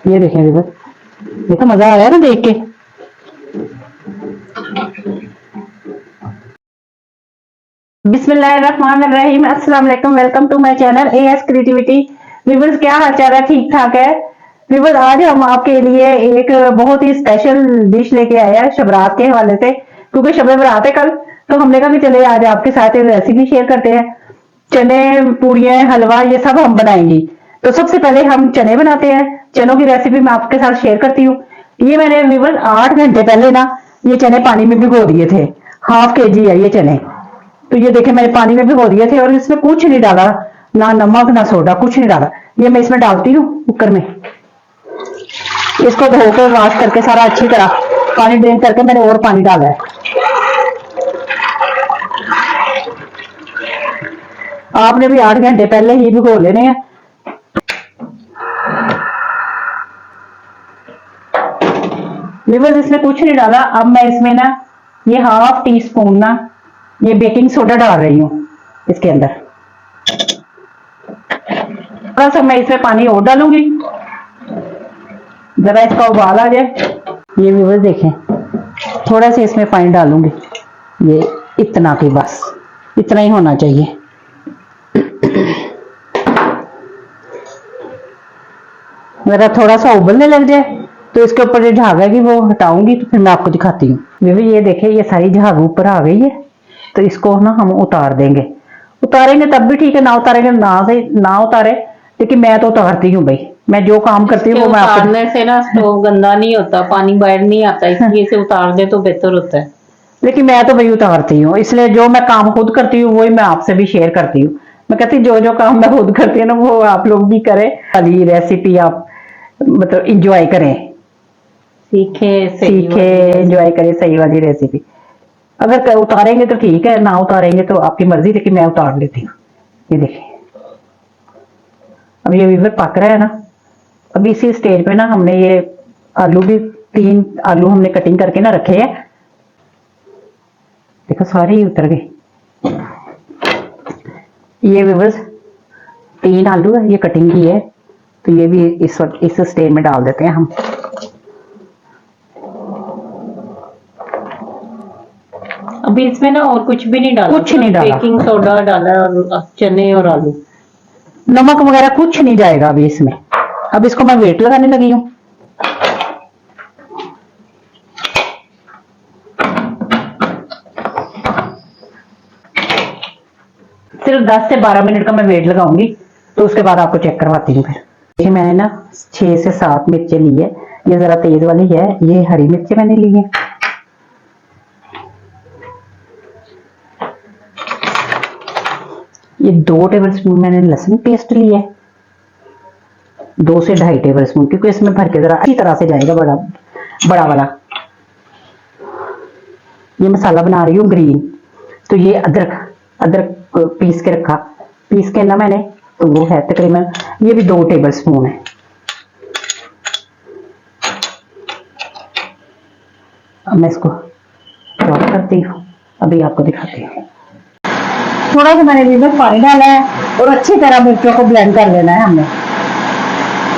ये देखें व्यूअर्स, देखो मजा आ रहा है ना देख के। बिस्मिल्लाहिर्रहमानिर्रहीम, अस्सलाम वालेकुम, welcome to my channel AS creativity. Viewers क्या हाल चाल है? ठीक ठाक है व्यूअर्स। आज हम आपके लिए एक बहुत ही स्पेशल डिश लेके आए हैं शबरात के हवाले से, क्योंकि शब बरात है कल, तो हमने कहा कि चले आज आपके साथ एक रेसिपी शेयर करते हैं। चने, पूड़ियाँ, हलवा, ये सब हम बनाएंगे। तो सबसे पहले हम चने बनाते हैं। चनों की रेसिपी मैं आपके साथ शेयर करती हूँ। ये मैंने व्यूअर्स 8 घंटे पहले ना ये चने पानी में भिगो दिए थे। हाफ केजी है ये चने। तो ये देखे मैंने पानी में भिगो दिए थे और इसमें कुछ नहीं डाला, ना नमक ना सोडा, कुछ नहीं डाला। ये मैं इसमें डालती हूँ कुकर में। इसको धोकर वॉश करके सारा अच्छी तरह पानी ड्रेन करके मैंने और पानी डाला है। आपने भी 8 घंटे पहले ही भिगो लेने हैं। व्यूअर्स इसमें कुछ नहीं डाला। अब मैं इसमें ना ये हाफ टी स्पून ना ये बेकिंग सोडा डाल रही हूँ इसके अंदर। थोड़ा सा मैं इसमें पानी और डालूंगी, जरा इसका उबाल आ जाए। ये व्यूअर्स देखें, थोड़ा सा इसमें पानी डालूंगी, ये इतना की बस, इतना ही होना चाहिए। मेरा थोड़ा सा उबलने लग जाए तो इसके ऊपर जो झाग है कि वो हटाऊंगी, तो फिर मैं आपको दिखाती हूँ। ये देखे ये सारी झाग ऊपर आ गई है, तो इसको ना हम उतार देंगे। उतारेंगे तब भी ठीक है, ना उतारेंगे ना उतारे, लेकिन मैं तो उतारती हूँ भाई। मैं जो काम करती हूँ वो मैं आपको। उतारने से ना स्टोव गंदा नहीं होता, पानी बाहर नहीं आता, इसलिए से उतार दे तो बेहतर होता है। लेकिन मैं तो भाई उतारती हूँ, इसलिए जो मैं काम खुद करती हूँ वही मैं आपसे भी शेयर करती हूँ। मैं कहती जो जो काम मैं खुद करती हूँ ना वो आप लोग भी करें, वाली रेसिपी आप मतलब इंजॉय करें, सीखे एंजॉय करें सही वाली रेसिपी। अगर उतारेंगे तो ठीक है, ना उतारेंगे तो आपकी मर्जी, लेकिन मैं उतार लेती हूँ। ये देखिए अब ये वीवर पक रहा है ना। अभी इसी स्टेज पे ना हमने ये आलू भी 3 आलू हमने कटिंग करके ना रखे हैं। देखो सारे ही उतर गए। ये व्यूअर्स 3 आलू है, ये कटिंग की है, तो ये भी इस वक्त इस स्टेज में डाल देते हैं हम। अभी इसमें ना और कुछ भी नहीं डाला, कुछ नहीं डाला, बेकिंग सोडा डाला और चने और आलू, नमक वगैरह कुछ नहीं जाएगा अभी इसमें। अब इसको मैं वेट लगाने लगी हूँ। सिर्फ 10 से 12 मिनट का मैं वेट लगाऊंगी, तो उसके बाद आपको चेक करवाती हूँ। फिर देखिए मैंने ना 6 से 7 मिर्चें ली है, ये जरा तेज वाली है। ये हरी मिर्चें मैंने ली है। ये 2 टेबल स्पून मैंने लहसुन पेस्ट ली है, 2 से 2.5 टेबल स्पून, क्योंकि इसमें भर के जरा अच्छी तरह से जाएगा बड़ा बड़ा वाला। ये मसाला बना रही हूँ ग्रीन। तो ये अदरक पीस के रखा, पीस के ना मैंने, तो वो है तकरीबन, ये भी 2 टेबल स्पून है। अब मैं इसको चॉप करती हूँ, अभी आपको दिखाती हूँ। थोड़ा सा मैंने भी पानी डाला है और अच्छी तरह मिर्चों को ब्लेंड कर लेना है हमने,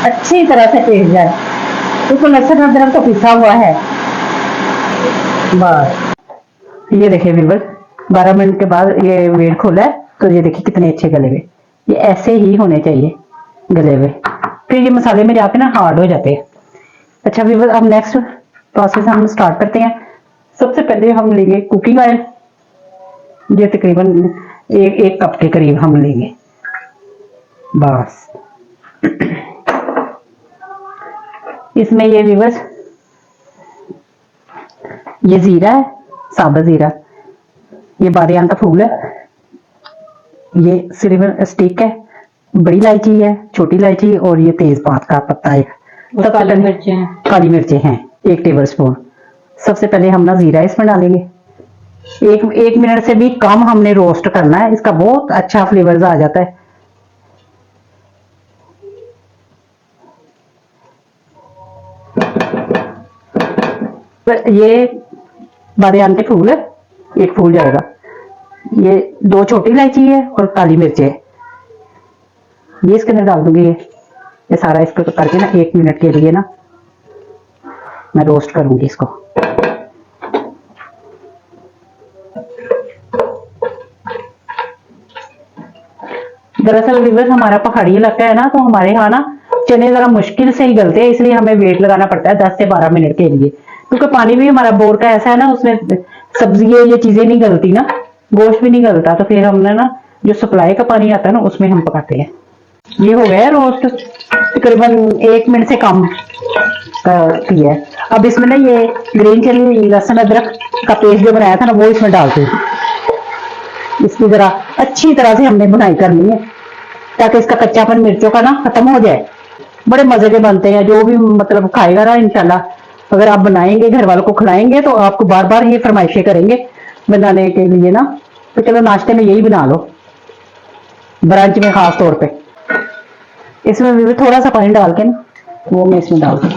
अच्छी तरह से पीस जाए, क्योंकि लहसुन अदरक तो पिसा हुआ है। बस ये देखिए व्यूअर्स 12 मिनट के बाद ये वेट खोला है, तो ये देखिए कितने अच्छे गले हुए। ये ऐसे ही होने चाहिए गले हुए, फिर ये मसाले में जाके ना हार्ड हो जाते हैं। अच्छा व्यूअर्स अब नेक्स्ट प्रोसेस हम स्टार्ट करते हैं। सबसे पहले हम लेंगे कुकिंग ऑयल, ये तकरीबन एक कप के करीब हम लेंगे बस। इसमें ये व्यूअर्स ये जीरा है, साबुत जीरा, ये बादियान का फूल है, ये सिनेमन स्टिक है, बड़ी इलायची है, छोटी इलायची, और ये तेजपात का पत्ता है। काली मिर्चें हैं 1 टेबल स्पून। सबसे पहले हम ना जीरा इसमें डालेंगे। एक मिनट से भी कम हमने रोस्ट करना है, इसका बहुत अच्छा फ्लेवर आ जाता है। ये बादियान के फूल है, 1 फूल जाएगा। ये 2 छोटी इलायची है और काली मिर्च है, ये इसके अंदर डाल दूंगी। ये सारा इसको करके ना 1 मिनट के लिए ना मैं रोस्ट करूंगी इसको। दरअसल व्यूअर्स हमारा पहाड़ी इलाका है ना, तो हमारे यहाँ ना चने जरा मुश्किल से ही गलते हैं, इसलिए हमें वेट लगाना पड़ता है 10 से 12 मिनट के लिए, क्योंकि पानी भी हमारा बोर का ऐसा है ना, उसमें सब्जी ये चीजें नहीं गलती ना, गोश्त भी नहीं गलता, तो फिर हमने ना जो सप्लाई का पानी आता है ना उसमें हम पकाते हैं। ये हो गया रोस्ट, तकरीबन 1 मिनट से कम किया है। अब इसमें ना ये ग्रीन चिली लहसुन अदरक का पेस्ट जो बनाया था ना वो इसमें डालते हैं। इसकी जरा अच्छी तरह से हमने बुनाई करनी है ताकि इसका कच्चापन मिर्चों का ना खत्म हो जाए। बड़े मजे के बनते हैं, जो भी मतलब खाएगा ना इंशाल्लाह, अगर आप बनाएंगे घर वालों को खिलाएंगे तो आपको बार बार ये फरमाइशें करेंगे बनाने के लिए ना। तो चलो नाश्ते में यही बना लो, ब्रंच में खास तौर पे। इसमें भी थोड़ा सा पानी डाल के ना वो मैं इसमें डाल दूँ।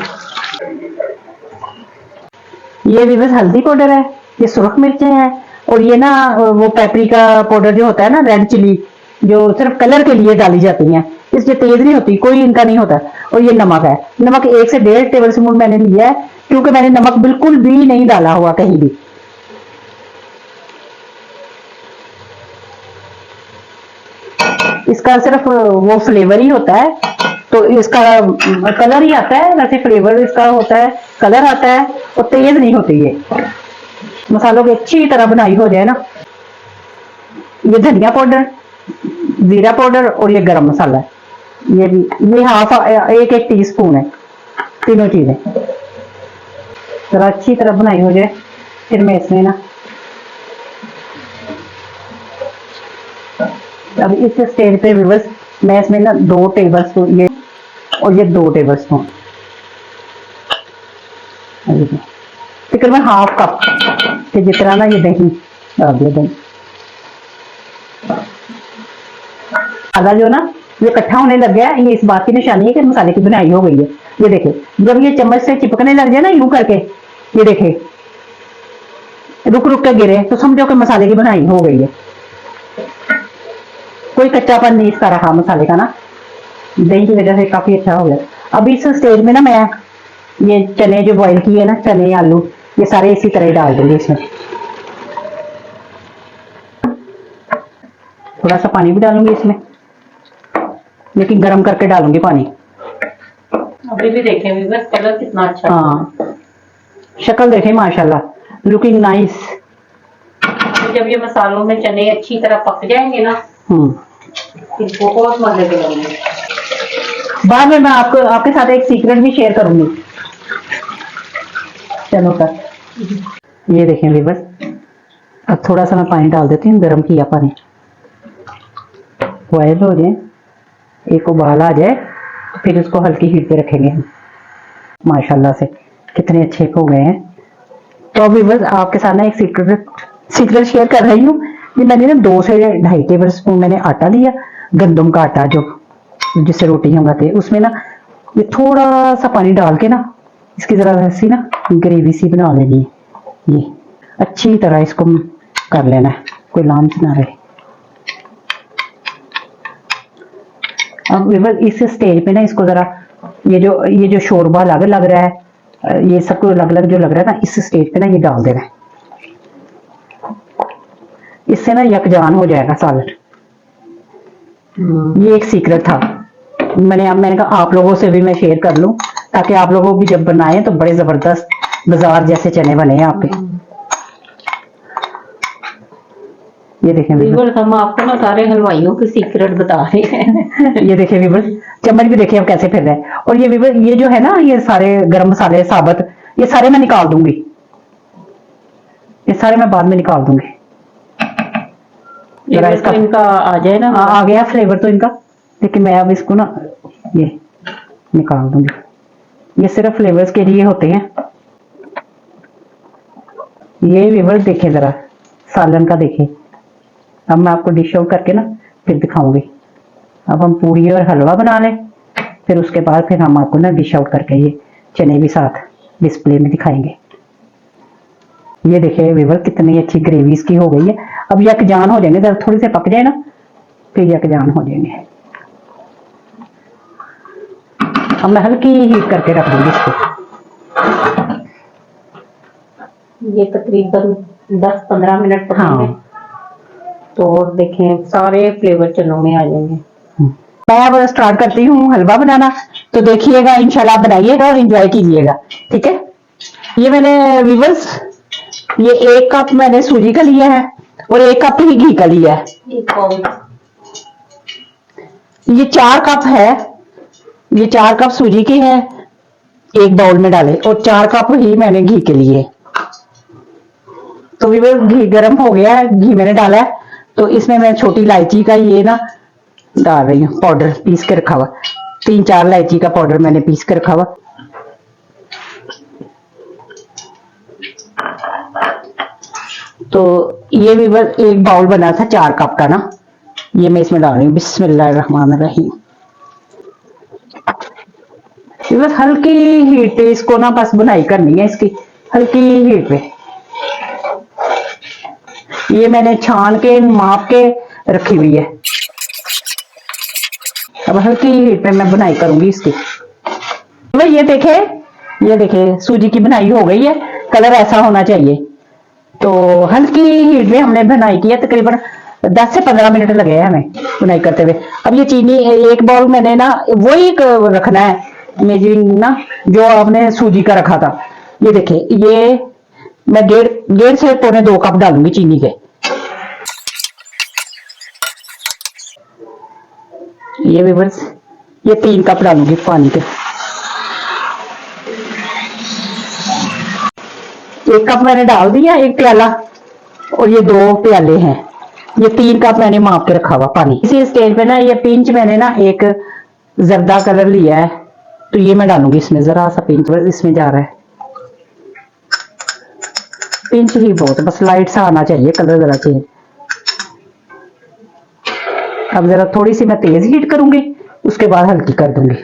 ये भी बस हल्दी पाउडर है, ये सुरख मिर्चें हैं, और ये ना वो पेपरिका पाउडर जो होता है ना, रेड चिली, जो सिर्फ कलर के लिए डाली जाती हैं, इसलिए तेज नहीं होती, कोई इनका नहीं होता। और ये नमक है, नमक 1 से 1.5 टेबल स्पून मैंने लिया है, क्योंकि मैंने नमक बिल्कुल भी नहीं डाला हुआ कहीं भी। इसका सिर्फ वो फ्लेवर ही होता है, तो इसका कलर ही आता है, वैसे फ्लेवर इसका होता है, कलर आता है, और तेज नहीं होती ये। मसालों की अच्छी तरह बनाई हो जाए ना, ये धनिया पाउडर, जीरा पाउडर और ये गरम मसाला है, ये हाफ 1 टीस्पून है, तीनों चीजें जरा अच्छी तरह बनाई हो जाए। फिर मैं इसमें ना अब इस स्टेज पे व्यूअर्स मैं इसमें ना 2 टेबल स्पून ये और ये 2 टेबल स्पून तकरीबन हाफ कप के जितना ना ये दही डाल दिया। दही आधा जो ना ये इकट्ठा होने लग गया, ये इस बात की निशानी है कि मसाले की बुनाई हो गई है। ये देखे, जब ये चम्मच से चिपकने लग जाए ना यूं करके, ये देखे रुक रुक के गिरे, तो समझो कि मसाले की बुनाई हो गई है। कोई कच्चापन नहीं इसका रहा मसाले का ना, दही की वजह से काफी अच्छा हो गया। अब इस स्टेज में ना मैं ये चने जो बॉईल किए ना, चने आलू, ये सारे इसी तरह डाल दूंगी इसमें। थोड़ा सा पानी भी डालूंगी इसमें, लेकिन गर्म करके डालूंगी पानी। अभी भी देखें व्यूअर्स कलर कितना अच्छा। हाँ, शक्ल देखें माशाल्लाह, लुकिंग नाइस। जब ये मसालों में चने अच्छी तरह पक जाएंगे ना, फिर बहुत मजे के लगेंगे। बाद में मैं आपके साथ एक सीक्रेट भी शेयर करूंगी। चलो कर, ये देखें व्यूअर्स, अब थोड़ा सा मैं पानी डाल देती हूँ, गर्म किया पानी, बॉयल हो जाए, एक उबाल आ जाए, फिर उसको हल्की हीट पे रखेंगे हम। माशाल्लाह से कितने अच्छे हो गए हैं। तो अभी बस आपके साथ ना एक सीक्रेट शेयर कर रही हूँ। ये मैंने ना 2 से 2.5 टेबल स्पून मैंने आटा लिया, गंदम का आटा जो जिससे रोटी हम खाते हैं, उसमें ना ये थोड़ा सा पानी डाल के ना इसकी जरा ऐसी ना ग्रेवी सी बना लेनी है। ये अच्छी तरह इसको कर लेना है, कोई लाम्स ना रहे। अब इस स्टेज पे ना इसको जरा ये जो शोरबा लग रहा है, ये सब कुछ अलग अलग जो लग रहा है ना, इस स्टेज पे ना ये डाल देना है। इससे ना यकजान हो जाएगा सालन। ये एक सीक्रेट था, मैंने कहा आप लोगों से भी मैं शेयर कर लूं, ताकि आप लोगों भी जब बनाए तो बड़े जबरदस्त बाजार जैसे चने बने हैं आपके। ये देखें व्यूअर्स, हम आपको ना सारे हलवाइयों के सीक्रेट बता रहे हैं। ये देखें व्यूअर्स, चम्मच भी देखिए अब कैसे फिर रहा है। और ये व्यूअर्स, ये जो है ना, ये सारे गरम मसाले साबुत, ये सारे मैं निकाल दूंगी, ये सारे मैं बाद में निकाल दूंगी। जरा इसका इनका आ जाए ना, आ गया फ्लेवर तो इनका, लेकिन मैं अब इसको ना ये निकाल दूंगी। ये सिर्फ फ्लेवर्स के लिए होते हैं। ये व्यूअर्स देखें जरा सालन का, देखें। अब मैं आपको डिश आउट करके ना फिर दिखाऊंगी। अब हम पूरी और हलवा बना लें, फिर उसके बाद फिर हम आपको ना डिश आउट करके ये चने भी साथ डिस्प्ले में दिखाएंगे। ये देखिए व्यूअर्स कितनी अच्छी ग्रेवी इसकी हो गई है। अब यकजान हो जाएंगे, जब थोड़ी से पक जाए ना फिर यकजान हो जाएंगे। अब मैं हल्की हीट करके रख दूंगी इसको। ये तकरीबन 10-15 मिनट पकाएंगे। हाँ। तो देखें सारे फ्लेवर चनों में आ जाएंगे। मैं अब स्टार्ट करती हूँ हलवा बनाना, तो देखिएगा, इंशाल्लाह बनाइएगा और एंजॉय कीजिएगा, ठीक है। ये मैंने व्यूअर्स, ये 1 कप मैंने सूजी का लिया है और 1 कप ही घी का लिया है। एक बाउल ये 4 कप है, ये 4 कप सूजी के है, 1 बाउल में डाले, और 4 कप ही मैंने घी के लिए। तो व्यूअर्स घी गर्म हो गया है, घी मैंने डाला है, तो इसमें मैं छोटी इलायची का ये ना डाल रही हूँ, पाउडर पीस के रखा हुआ, 3-4 इलायची का पाउडर मैंने पीस के रखा हुआ। तो ये भी बस 1 बाउल बना था 4 कप का ना, ये मैं इसमें डाल रही हूँ। बिस्मिल्लाहिर्रहमानिर्रहीम। बस हल्की हीट पे इसको ना बस बुनाई करनी है इसकी, हल्की हीट पे। ये मैंने छान के माप के रखी हुई है। अब हल्की हीट पे मैं बुनाई करूंगी इसकी। भाई ये देखे सूजी की बुनाई हो गई है, कलर ऐसा होना चाहिए। तो हल्की हीट में हमने बुनाई की है, तकरीबन 10 से 15 मिनट लगे हैं हमें बुनाई करते हुए। अब ये चीनी 1 बाउल मैंने ना वही रखना है मेजरिंग ना, जो आपने सूजी का रखा था। ये देखे, ये मैं 1.5 से 2.25 कप डालूंगी चीनी के। ये भी बस ये 3 कप डालूंगी पानी के। 1 कप मैंने डाल दिया, 1 प्याला, और ये 2 प्याले हैं, ये 3 कप मैंने माप के रखा हुआ पानी। इसी स्टेज पे ना ये पिंच मैंने ना एक जर्दा कलर लिया है, तो ये मैं डालूंगी इसमें, जरा सा पिंच इसमें जा रहा है, पिंच ही बहुत, बस लाइट सा आना चाहिए कलर जरा चेंज। अब जरा थोड़ी सी मैं तेज हीट करूंगी, उसके बाद हल्की कर दूंगी।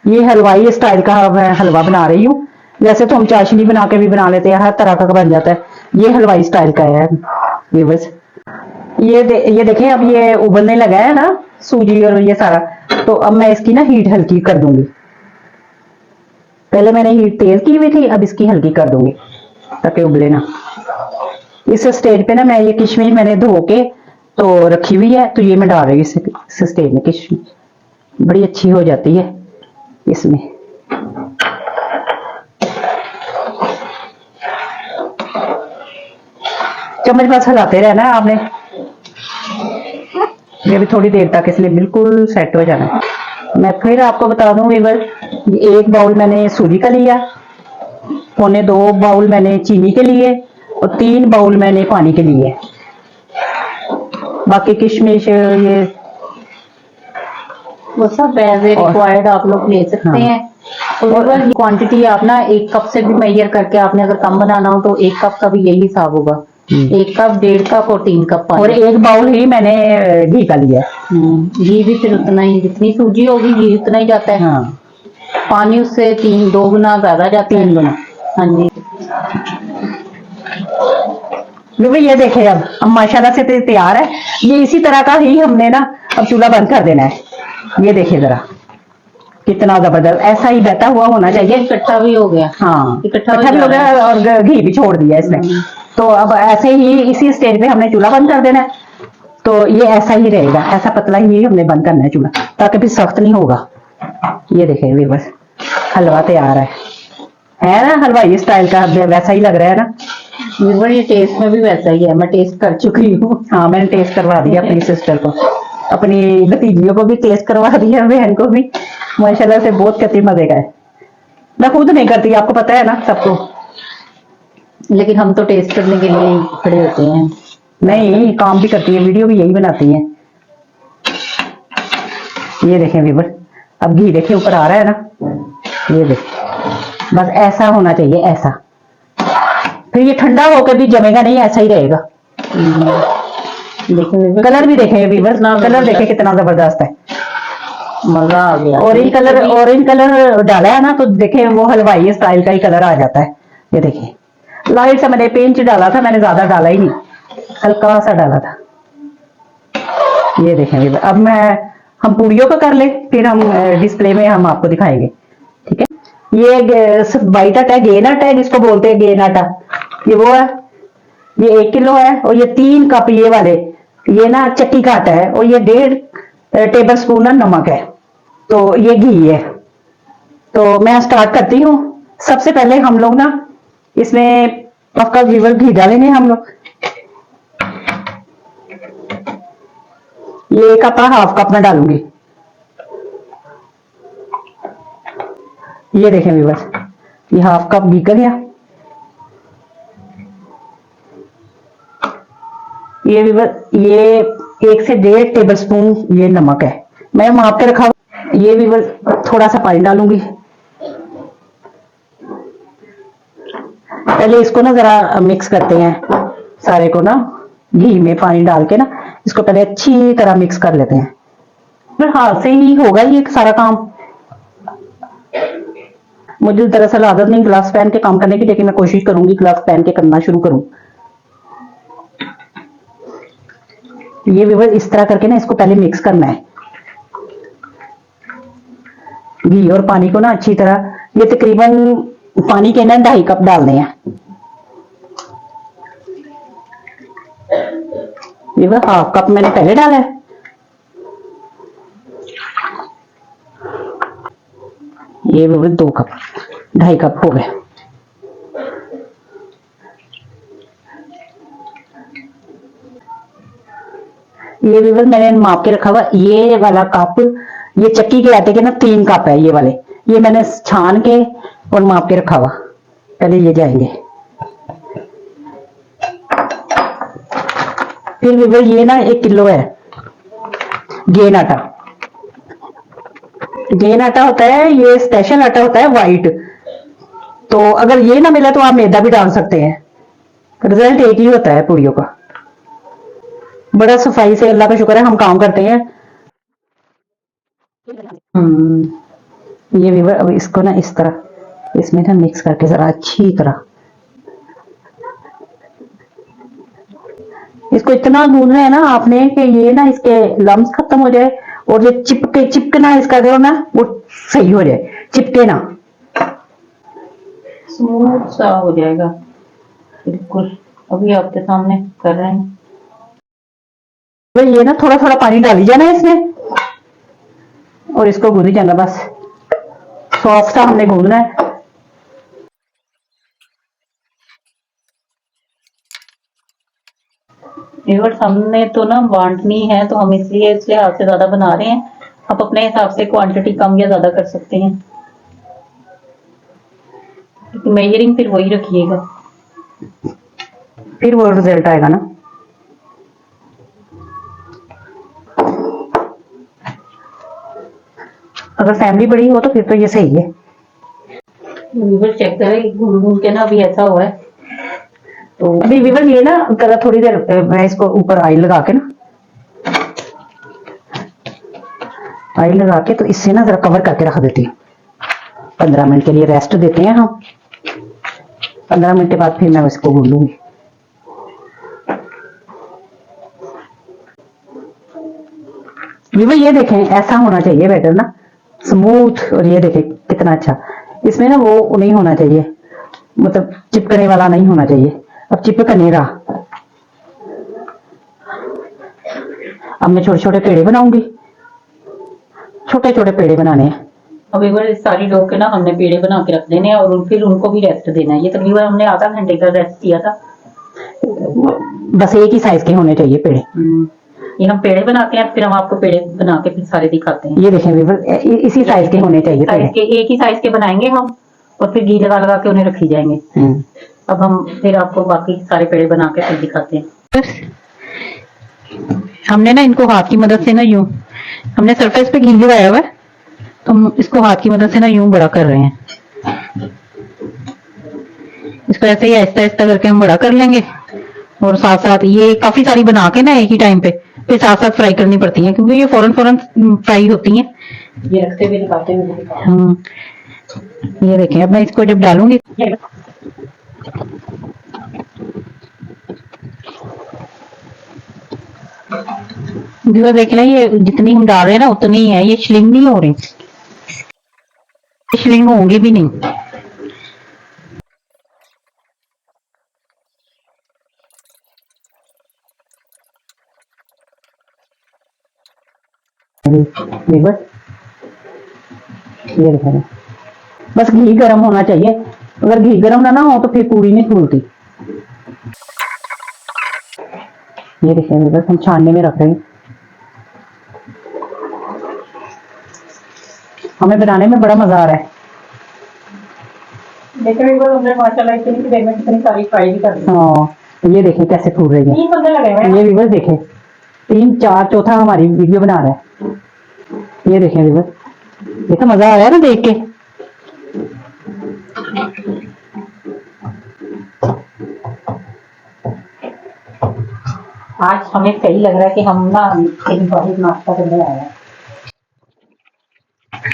ये हलवाई स्टाइल का मैं हलवा बना रही हूँ। वैसे तो हम चाशनी बना के भी बना लेते हैं, हर तरह का बन जाता है, ये हलवाई स्टाइल का है ये बस। ये देखें, अब ये उबलने लगा है ना सूजी और ये सारा, तो अब मैं इसकी ना हीट हल्की कर दूंगी। पहले मैंने हीट तेज की हुई थी, अब इसकी हल्की कर दूंगी ताकि उबले ना। इस स्टेज पे ना मैं ये किशमिश मैंने धो के तो रखी हुई है, तो ये मैं डाल रही हूँ इस स्टेज में। किशमिश बड़ी अच्छी हो जाती है इसमें। चम्मच बस हिलाते रहना है आपने, ये भी थोड़ी देर तक इसलिए बिल्कुल सेट हो जाना है। मैं फिर आपको बता दूं, 1 बाउल मैंने सूजी का लिया, 2.25 बाउल मैंने चीनी के लिए, और 3 बाउल मैंने पानी के लिए। बाकी किशमिश ये वो सब एज ए रिक्वायर्ड आप लोग ले सकते हाँ। हैं। और क्वांटिटी आप ना 1 कप से भी मेजर करके, आपने अगर कम बनाना हो तो 1 कप का भी यही हिसाब होगा। 1 कप, 1.5 कप और 3 कप पानी। और 1 बाउल ही मैंने घी का लिया है। घी भी फिर उतना ही, जितनी सूजी होगी घी उतना ही जाता है। हाँ। पानी उससे 2 गुना ज्यादा जाता है। 3 गुना। हाँ जी। ये देखे, अब माशाल्लाह से तैयार है। ये इसी तरह का ही हमने ना अब चूल्हा बंद कर देना है। ये देखिए जरा कितना जबरदस्त, ऐसा ही बहता हुआ होना चाहिए। इकट्ठा भी हो गया। हाँ, इकट्ठा भी हो गया और घी भी छोड़ दिया इसमें। तो अब ऐसे ही इसी स्टेज पे हमने चूल्हा बंद कर देना है। तो ये ऐसा ही रहेगा, ऐसा पतला ही हमने बंद करना है चूल्हा, ताकि फिर सख्त नहीं होगा। ये देखें व्यूअर्स, हलवा तैयार है ना, हलवाई स्टाइल का वैसा ही लग रहा है ना। ये टेस्ट में भी वैसा ही है, मैं टेस्ट कर चुकी हूँ। हाँ, मैंने टेस्ट करवा दिया अपनी सिस्टर को, अपनी भतीजियों को भी टेस्ट करवा दिया, बहन को भी। माशाल्लाह से बहुत कति मजे का है। मैं खुद नहीं करती, आपको पता है ना सबको, लेकिन हम तो टेस्ट करने के लिए खड़े होते हैं। नहीं, काम भी करती है, वीडियो भी यही बनाती है। ये देखें व्यूअर, अब घी देखिए ऊपर आ रहा है ना, ये देखें, बस ऐसा होना चाहिए, ऐसा। फिर ये ठंडा होकर भी जमेगा नहीं, ऐसा ही रहेगा। देखिए कलर भी देखें व्यूअर, कलर देखें कितना जबरदस्त है, मजा आ गया। ऑरेंज कलर डाला है ना, तो देखें वो हलवाई स्टाइल का ही कलर आ जाता है। ये देखिए, लाइट सा मैंने पिंच डाला था, मैंने ज्यादा डाला ही नहीं, हल्का सा डाला था। ये देखें, अब हम पूड़ियों का कर ले, फिर हम डिस्प्ले में हम आपको दिखाएंगे। ये वाइट आटा है, गेन आटा है जिसको बोलते हैं, गेन आटा, ये वो है। ये 1 किलो है, और ये 3 कप ये वाले, ये ना चक्की का आटा है, और ये 1.5 टेबल स्पून नमक है, तो ये घी है। तो मैं स्टार्ट करती हूँ। सबसे पहले हम लोग ना इसमें पक्का घी डालेंगे हम लोग। ये कप है, हाफ कप में डालूंगी। ये देखें व्यूअर्स, ये हाफ कप घी कर गया। ये व्यूअर्स, ये 1 से 1.5 टेबल स्पून ये नमक है, मैं माप के रखा हूं। ये व्यूअर्स थोड़ा सा पानी डालूंगी। पहले इसको ना जरा मिक्स करते हैं, सारे को ना घी में पानी डाल के ना इसको पहले अच्छी तरह मिक्स कर लेते हैं। फिर हाथ से ही होगा ये सारा काम। मुझे दरअसल आदत नहीं ग्लास पहन के काम करने की, लेकिन मैं कोशिश करूंगी ग्लास पहन के करना शुरू करूं। ये व्यूअर्स इस तरह करके ना इसको पहले मिक्स करना है, घी और पानी को ना अच्छी तरह। ये तकरीबन पानी के ना 2.5 कप डालने हैं। ये बस हाफ कप मैंने पहले डाला है। ये भी 2 कप, 2.5 कप हो गए। ये भी बस मैंने माप के रखा हुआ। ये वाला कप, ये चक्की के आटे के ना 3 कप है ये वाले, ये मैंने छान के और माप के रखा हुआ। पहले ये जाएंगे, फिर भी ये ना 1 किलो है गेन आटा। गेन आटा होता है, ये स्पेशल आटा होता है वाइट। तो अगर ये ना मिले तो आप मैदा भी डाल सकते हैं, रिजल्ट एक ही होता है पूरियों का। बड़ा सफाई से, अल्लाह का शुक्र है, हम काम करते हैं। ये व्यूअर अब इसको ना इस तरह इसमें ना मिक्स करके जरा अच्छी तरह इसको इतना गूंदना है ना आपने कि ये ना इसके लम्स खत्म हो जाए, और ये चिपकना इसका जो ना वो सही हो जाए, चिपके ना, स्मूथ सा हो जाएगा बिल्कुल। अभी आपके सामने कर रहे हैं। भाई ये ना थोड़ा थोड़ा पानी डाली जाना है इसमें, और इसको गूंदी जाना, बस सॉफ्ट सा हमने गूंदना है। व्यूअर्स हमने तो ना बांटनी है, तो हम इसलिए इस लिहाज से ज्यादा बना रहे हैं। आप अपने हिसाब से क्वांटिटी कम या ज्यादा कर सकते हैं, मेजरिंग फिर वही रखिएगा, फिर वो रिजल्ट आएगा ना। अगर फैमिली बड़ी हो तो फिर तो ये सही है। व्यूअर्स चेक करें, घूम घूम के ना अभी ऐसा हुआ है। तो अभी व्यूअर्स ये ना जरा थोड़ी देर मैं इसको ऊपर ऑयल लगा के ना, ऑयल लगा के तो इससे ना जरा कवर करके रख देती हूँ। 15 मिनट के लिए रेस्ट देते हैं हम। 15 मिनट के बाद फिर मैं इसको भून लूंगी। व्यूअर्स ये देखें, ऐसा होना चाहिए बैटर ना, स्मूथ। और ये देखें कितना अच्छा, इसमें ना वो नहीं होना चाहिए, मतलब चिपकने वाला नहीं होना चाहिए। अब चिपक नहीं रहा। अब मैं छोटे छोटे पेड़े बनाऊंगी, छोटे छोटे पेड़े बनाने हैं। अब एक बार सारी डो के ना हमने पेड़े बना के रख देने हैं, और फिर उनको भी रेस्ट देना है। ये तकरीबन हमने आधा घंटे का रेस्ट किया था। बस एक ही साइज के होने चाहिए पेड़े। ये हम पेड़े बनाते हैं, फिर हम आपको पेड़े बना के फिर सारे दिखाते हैं। ये देखें व्यूअर्स, इसी साइज के होने चाहिए पेड़े। एक ही साइज के बनाएंगे हम, और फिर घी लगा लगा के उन्हें रखी जाएंगे। अब हम फिर आपको बाकी सारे पेड़े बना के फिर दिखाते हैं। हमने ना इनको हाथ की मदद से ना यूं, हमने सरफेस पे घी लगाया हुआ है, तो हम इसको हाथ की मदद से ना यूं बड़ा कर रहे हैं। इसको ऐसे ही आहिस्ता आहिस्ता करके हम बड़ा कर लेंगे, और साथ साथ ये काफी सारी बना के ना एक ही टाइम पे फिर साथ साथ फ्राई करनी पड़ती है, क्योंकि ये फौरन फौरन फ्राई होती हैं। ये रखते हुए दिखाते हुए ये देखें, अब मैं इसको जब डालूंगी, देख लें, ये जितनी हम डाल रहे हैं ना उतनी ही है, ये स्लिम नहीं हो रही। फिशलिंग होंगी भी नहीं। बस ये देखो, बस घी गर्म होना चाहिए, अगर घी गर्म ना हो तो फिर पूरी नहीं फूलती। ये देखिए बस हम छानने में रख रहे हैं, हमें बनाने में बड़ा मजा आ रहा है। देखिए हमने माशाल्लाह इतनी देर में कितनी सारी फ्राई भी कर दी। हाँ ये देखिए कैसे फूल रही है, 3 बंदे लगे हुए हैं। ये व्यूअर्स देखें, 3 4 चौथा हमारी वीडियो बना रहा है। ये देखें व्यूअर्स, ये तो मजा आया ना देख के। आज हमें सही लग रहा है कि हम ना एक बहुत नाश्ता करने आए हैं।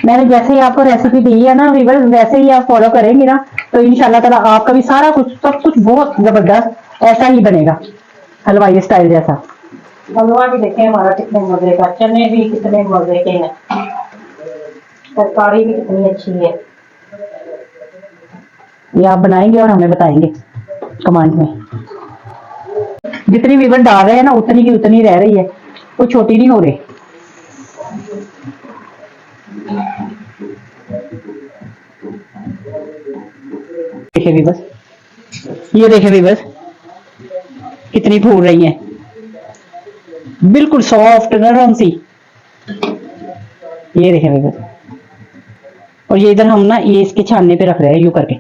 मैंने जैसे ही आपको रेसिपी दी है ना व्यूअर्स, वैसे ही आप फॉलो करेंगे ना तो इंशाल्लाह ताला आपका भी सारा कुछ सब कुछ बहुत जबरदस्त ऐसा ही बनेगा, हलवाई स्टाइल जैसा। हलवा भी देखें हमारा कितने मजे का, चने भी कितने मजे के हैं, तरकारी भी कितनी अच्छी है। ये आप बनाएंगे और हमें बताएंगे कमेंट में। जितनी व्यूअर डाल रहे हैं ना उतनी की उतनी रह रही है, कोई छोटी नहीं हो रही। देखिए भी बस, ये देखिए भी बस कितनी फूल रही है, बिल्कुल सॉफ्ट नरम सी। ये देखिए भी बस, और ये इधर हम ना ये इसके छानने पे रख रहे हैं यूं करके।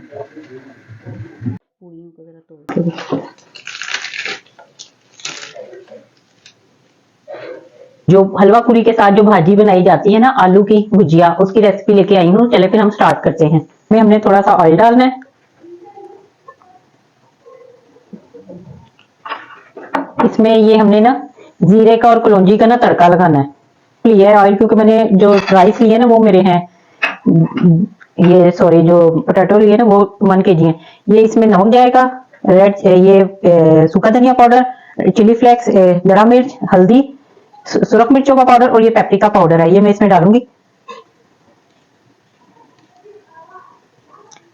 जो हलवा पूरी के साथ जो भाजी बनाई जाती है ना आलू की भुजिया, उसकी रेसिपी लेके आई हूँ। चले फिर हम स्टार्ट करते हैं। में हमने थोड़ा सा ऑयल डालना है, इसमें ये हमने ना जीरे का और कलौंजी का ना तड़का लगाना है। लिया है ऑयल, क्योंकि मैंने जो राइस लिए ना वो मेरे हैं, ये सॉरी जो पोटैटो लिए ना वो 1 kg है। ये इसमें नमक जाएगा, रेड ये सूखा धनिया पाउडर, चिली फ्लेक्स, जड़ा मिर्च, हल्दी, सुरख मिर्चों का पाउडर और ये पेपरिका पाउडर है, ये मैं इसमें डालूंगी।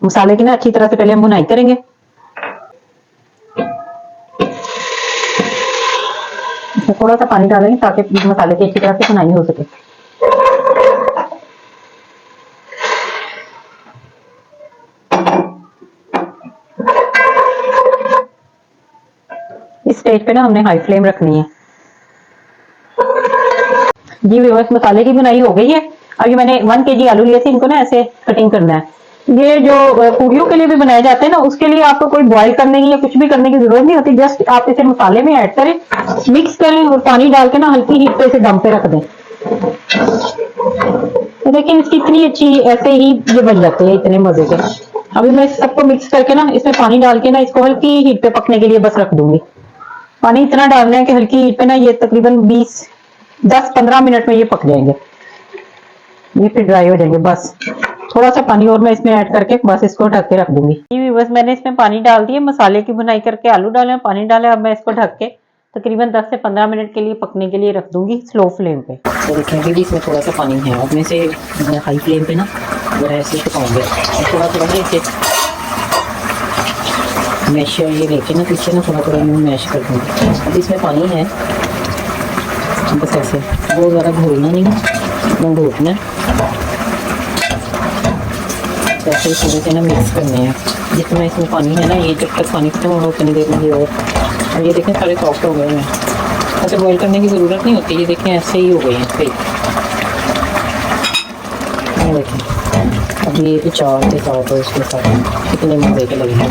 मसाले की ना अच्छी तरह से पहले हम भुनाई करेंगे। इसमें थोड़ा सा पानी डालेंगे ताकि मसाले की अच्छी तरह से भुनाई हो सके। इस स्टेज पे ना हमने हाई फ्लेम रखनी है। जी व्यूअर्स, मसाले की बुनाई हो गई है। अभी मैंने 1 kg आलू लिए थे, इनको ना ऐसे कटिंग करना है। ये जो पूरियों के लिए भी बनाए जाते हैं ना, उसके लिए आपको कोई बॉईल करने की या कुछ भी करने की जरूरत नहीं होती। जस्ट आप इसे मसाले में ऐड करें, मिक्स करें और पानी डाल के ना हल्की हीट पे इसे दम पे रख दें। तो देखिए इसकी इतनी अच्छी ऐसे ही ये बन जाते हैं, इतने मजे के। अभी मैं सबको मिक्स करके ना इसमें पानी डाल के ना इसको हल्की हीट पे पकने के लिए बस रख दूंगी। पानी इतना डालना है कि हल्की हीट पे ना ये तकरीबन 10-15 मिनट में ये पक जाएंगे, ये फिर ड्राई हो जाएंगे। बस थोड़ा सा पानी और मैं इसमें ऐड करके बस इसको ढक के रख दूंगी। बस मैंने इसमें पानी डाल दिया, मसाले की बुनाई करके आलू डाले, पानी डाले। अब मैं इसको ढक के तकरीबन 10 से 15 मिनट के लिए पकने के लिए रख दूंगी स्लो फ्लेम पे। तो देखेंगे भी इसमें थोड़ा सा पानी है, अब मैं इसे हाई फ्लेम पे ना जरा ऐसे पकाऊंगे, थोड़ा थोड़ा ना इसे मैश ये लेके ना पीछे ना थोड़ा थोड़ा मैश कर दूँगी। अब इसमें पानी है, बस ऐसे बहुत ज़्यादा घोलना नहीं है, घोटना है ऐसे ही थोड़े से ना मिक्स करने हैं। जितना इसमें पानी है ना, ये जब तक पानी खत्म होगा उतनी देर में ये और ये देखें सारे सॉफ्ट हो गए हैं। ऐसे बॉईल करने की ज़रूरत नहीं होती, ये देखें ऐसे ही हो गए हैं सही। ये देखें अब ये अचार के साथ और इसके साथ कितने मज़े के लगेंगे।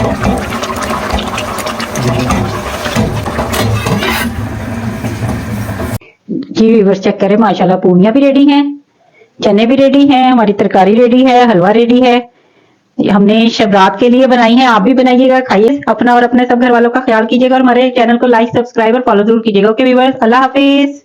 जी व्यूअर्स चेक करें, माशाल्लाह पूरियां भी रेडी हैं, चने भी रेडी हैं, हमारी तरकारी रेडी है, हलवा रेडी है। हमने शबरात के लिए बनाई है, आप भी बनाइएगा, खाइए, अपना और अपने सब घर वालों का ख्याल कीजिएगा और हमारे चैनल को लाइक, सब्सक्राइब और फॉलो जरूर कीजिएगा। ओके व्यूअर्स, अल्लाह हाफिज।